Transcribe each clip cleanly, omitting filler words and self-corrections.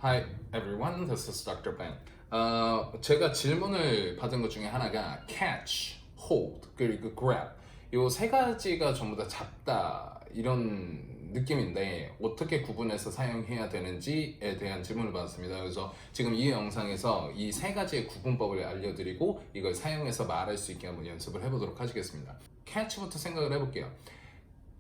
Hi everyone, this is Dr. Ben. 제가 질문을 받은 것 중에 하나가 catch, hold, 그리고 grab 이 세 가지가 전부 다 잡다 이런 느낌인데 어떻게 구분해서 사용해야 되는지에 대한 질문을 받았습니다. 그래서 지금 이 영상에서 이 세 가지의 구분법을 알려드리고 이걸 사용해서 말할 수 있게 한번 연습을 해보도록 하시겠습니다. catch부터 생각을 해볼게요.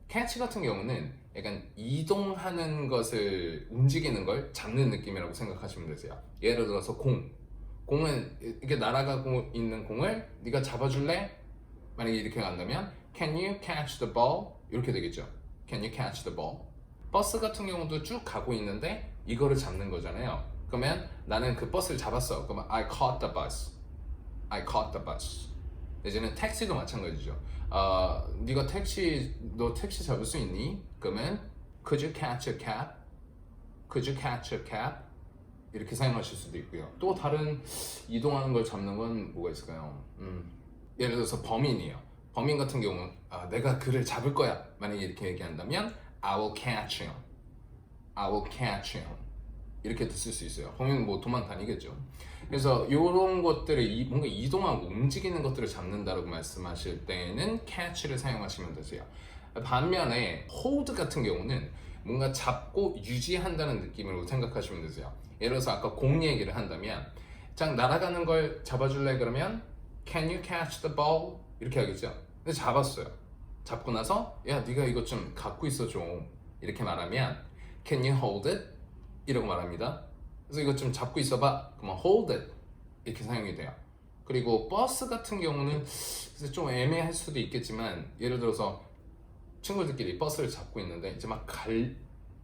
캐치 같은 경우는 약간 이동하는 것을 움직이는 걸 잡는 느낌이라고 생각하시면 되세요. 예를 들어서 공은 이렇게 날아가고 있는 공을 네가 잡아줄래? 만약에 이렇게 간다면 Can you catch the ball? 이렇게 되겠죠. Can you catch the ball? 버스 같은 경우도 쭉 가고 있는데 이거를 잡는 거잖아요. 그러면 나는 그 버스를 잡았어. 그러면 I caught the bus. I caught the bus. 이제는 택시도 마찬가지죠. 네가 너 택시 잡을 수 있니? 그러면 Could you catch a cab? Could you catch a cab? 이렇게 사용하실 수도 있고요. 또 다른 이동하는 걸 잡는 건 뭐가 있을까요? 예를 들어서 범인이에요. 범인 같은 경우는 내가 그를 잡을 거야. 만약에 이렇게 얘기한다면 I will catch him. I will catch him. 이렇게도 쓸 수 있어요. 범인은 뭐 도망 다니겠죠. 그래서 이런 것들을 뭔가 이동하고 움직이는 것들을 잡는다라고 말씀하실 때는 catch를 사용하시면 되세요. 반면에 hold 같은 경우는 뭔가 잡고 유지한다는 느낌으로 생각하시면 되세요. 예를 들어서 아까 공 얘기를 한다면 장 날아가는 걸 잡아줄래? 그러면 Can you catch the ball? 이렇게 하겠죠. 근데 잡았어요. 잡고 나서 야 네가 이거 좀 갖고 있어 좀 이렇게 말하면 Can you hold it? 이라고 말합니다. 그래서 이거 좀 잡고 있어봐. 그러면 hold it 이렇게 사용이 돼요. 그리고 버스 같은 경우는 좀 애매할 수도 있겠지만 예를 들어서 친구들끼리 버스를 잡고 있는데 이제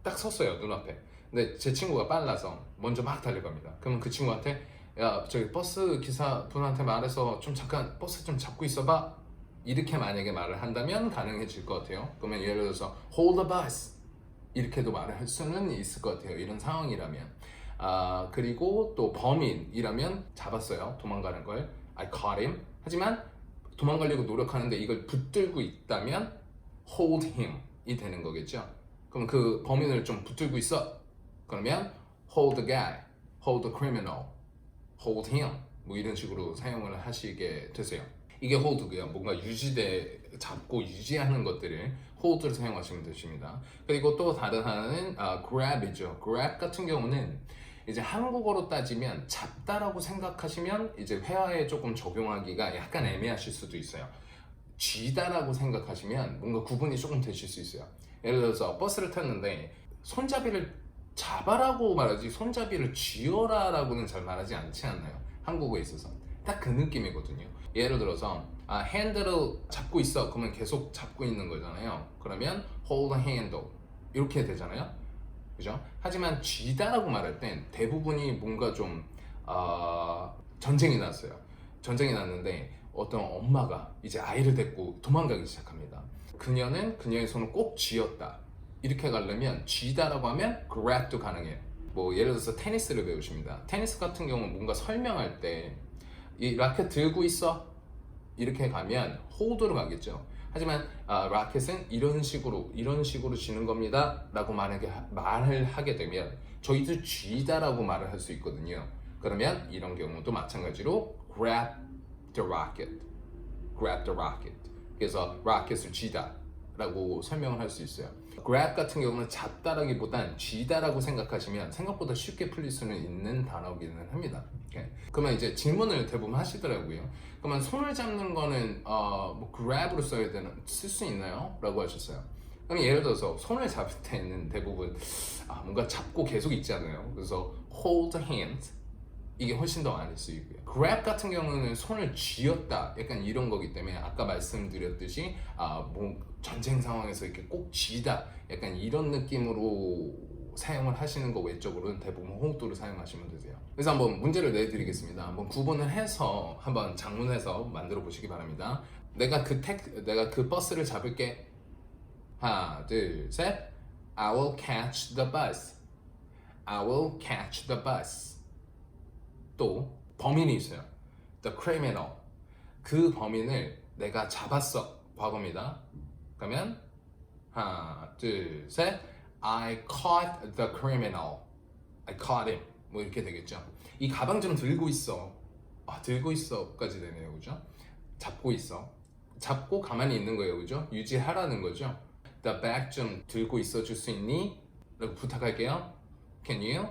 딱 섰어요 눈앞에. 근데 제 친구가 빨라서 먼저 막 달려갑니다. 그러면 그 친구한테 야 저기 버스 기사 분한테 말해서 좀 잠깐 버스 좀 잡고 있어봐. 이렇게 만약에 말을 한다면 가능해질 것 같아요. 그러면 예를 들어서 hold the bus 이렇게도 말을 할 수는 있을 것 같아요. 이런 상황이라면. 그리고 또 범인이라면 잡았어요. 도망가는 걸. I caught him. 하지만 도망가려고 노력하는데 이걸 붙들고 있다면 hold him이 되는 거겠죠. 그럼 그 범인을 좀 붙들고 있어. 그러면 hold the guy, hold the criminal, hold him. 뭐 이런 식으로 사용을 하시게 되세요. 이게 hold고요. 뭔가 잡고 유지하는 것들을 hold를 사용하시면 되십니다. 그리고 또 다른 하나는 grab이죠. grab 같은 경우는 이제 한국어로 따지면 잡다라고 생각하시면 이제 회화에 조금 적용하기가 약간 애매하실 수도 있어요. 쥐다라고 생각하시면 뭔가 구분이 조금 되실 수 있어요. 예를 들어서 버스를 탔는데 손잡이를 잡아라고 말하지 손잡이를 쥐어라라고는 잘 말하지 않지 않나요? 한국어에 있어서 딱 그 느낌이거든요. 예를 들어서 핸들을 잡고 있어. 그러면 계속 잡고 있는 거잖아요. 그러면 hold the handle 이렇게 되잖아요. 그죠? 하지만 쥐다라고 말할 땐 대부분이 뭔가 좀 전쟁이 났어요. 전쟁이 났는데 어떤 엄마가 이제 아이를 데리고 도망가기 시작합니다. 그녀의 손을 꼭 쥐었다. 이렇게 가려면 쥐다라고 하면 grab도 가능해요. 뭐 예를 들어서 테니스를 배우십니다. 테니스 같은 경우는 뭔가 설명할 때 이 라켓 들고 있어 이렇게 가면 hold로 가겠죠. 하지만 라켓은 이런 식으로 치는 겁니다 라고 말을 하게 되면 저희도 쥐다라고 말을 할 수 있거든요. 그러면 이런 경우도 마찬가지로 grab the racket, grab the racket. 그래서 라켓을 쥐다 라고 설명을 할 수 있어요. grab 같은 경우는 잡다라기보단 쥐다라고 생각하시면 생각보다 쉽게 풀릴 수는 있는 단어기는 합니다. 그러면 이제 질문을 대부분 하시더라고요. 그러면 손을 잡는 거는 뭐 grab으로 쓸 수 있나요? 라고 하셨어요. 그럼 예를 들어서 손을 잡을 때는 대부분 뭔가 잡고 계속 있잖아요. 그래서 hold hand 이게 훨씬 더 많이 쓰이고요. grab 같은 경우는 손을 쥐었다 약간 이런 거기 때문에 아까 말씀드렸듯이 뭐 전쟁 상황에서 이렇게 꼭 쥐다 약간 이런 느낌으로 사용을 하시는 거 외적으로는 대부분 hold를 사용하시면 되세요. 그래서 한번 문제를 내드리겠습니다. 한번 구분을 해서 한번 작문해서 만들어 보시기 바랍니다. 내가 그 버스를 잡을게. 하나, 둘, 셋. I will catch the bus. I will catch the bus. 또 범인이 있어요. The criminal. 그 범인을 내가 잡았어. 과거입니다. 그러면 하나, 둘, 셋. I caught the criminal. I caught him. 뭐 이렇게 되겠죠. 이 가방 좀 들고 있어. 들고 있어까지 되네요, 그죠? 잡고 있어. 잡고 가만히 있는 거예요, 그죠? 유지하라는 거죠. The bag 좀 들고 있어 줄 수 있니? 라고 부탁할게요. Can you?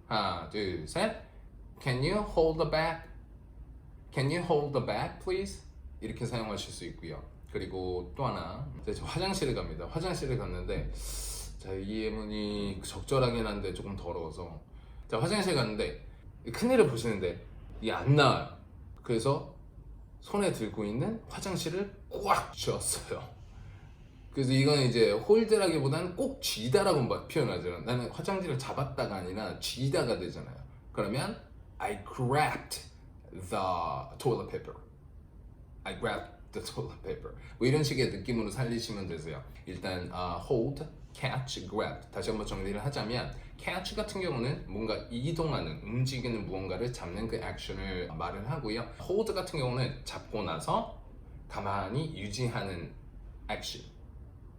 하나, 둘, 셋. Can you hold the bag? Can you hold the bag, please? 이렇게 사용하실 수 있고요. 그리고 또 하나, 저 화장실에 갑니다. 화장실에 갔는데, 자, 이 예문이 적절하긴 한데 조금 더러워서, 자, 화장실 갔는데 큰일을 보시는데 이게 안 나와요. 그래서 손에 들고 있는 화장실을 꽉 쥐었어요. 그래서 이건 이제 홀드라기보다는 꼭 쥐다라고 표현하잖아요. 나는 화장지를 잡았다가 아니라 쥐다가 되잖아요. 그러면 I grabbed the toilet paper. I grabbed the toilet paper. 뭐 이런 식의 느낌으로 살리시면 되세요. 일단 hold, catch, grab. 다시 한번 정리를 하자면 catch 같은 경우는 뭔가 이동하는, 움직이는 무언가를 잡는 그 액션을 말을 하고요. hold 같은 경우는 잡고 나서 가만히 유지하는 액션.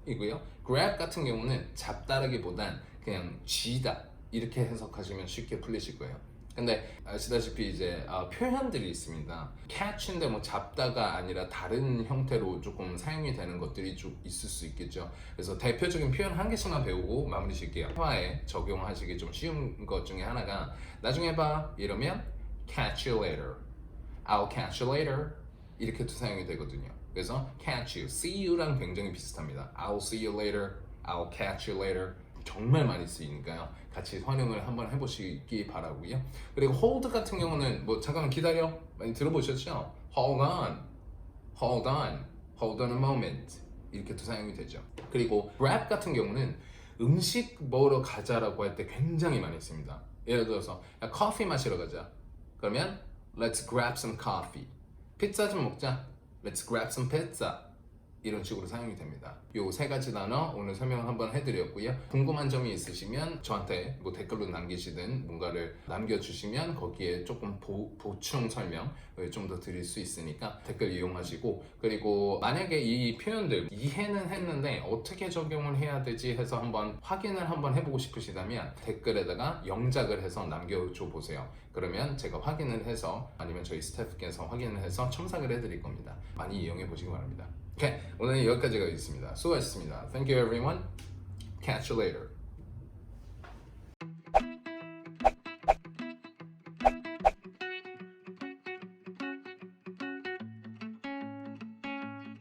이고요. grab 같은 경우는 잡다라기보단 그냥 쥐다 이렇게 해석하시면 쉽게 풀리실 거예요. 근데 아시다시피 이제 표현들이 있습니다. catch인데 뭐 잡다가 아니라 다른 형태로 조금 사용이 되는 것들이 좀 있을 수 있겠죠. 그래서 대표적인 표현 한 개씩만 배우고 마무리 칠게요. 회화에 적용하시기 좀 쉬운 것 중에 하나가 나중에 봐 이러면 catch you later, I'll catch you later 이렇게도 사용이 되거든요. 그래서 catch you, see you랑 굉장히 비슷합니다. I'll see you later, I'll catch you later 정말 많이 쓰이니까요. 같이 활용을 한번 해보시기 바라고요. 그리고 hold 같은 경우는 뭐 잠깐만 기다려 많이 들어보셨죠? Hold on, hold on, hold on a moment 이렇게도 사용이 되죠. 그리고 grab 같은 경우는 음식 먹으러 가자라고 할 때 굉장히 많이 씁니다. 예를 들어서 야, 커피 마시러 가자. 그러면 let's grab some coffee. 피자 좀 먹자. Let's grab some pizza. 이런 식으로 사용이 됩니다. 요 세 가지 단어 오늘 설명을 한번 해드렸고요. 궁금한 점이 있으시면 저한테 뭐 댓글로 남기시든 뭔가를 남겨주시면 거기에 조금 보충 설명을 좀 더 드릴 수 있으니까 댓글 이용하시고, 그리고 만약에 이 표현들 이해는 했는데 어떻게 적용을 해야 되지 해서 한번 확인을 한번 해보고 싶으시다면 댓글에다가 영작을 해서 남겨줘 보세요. 그러면 제가 확인을 해서 아니면 저희 스태프께서 확인을 해서 첨삭을 해드릴 겁니다. 많이 이용해 보시기 바랍니다. 오케이, 오늘 여기까지 가겠습니다. 수고하셨습니다. Thank you everyone. Catch you later.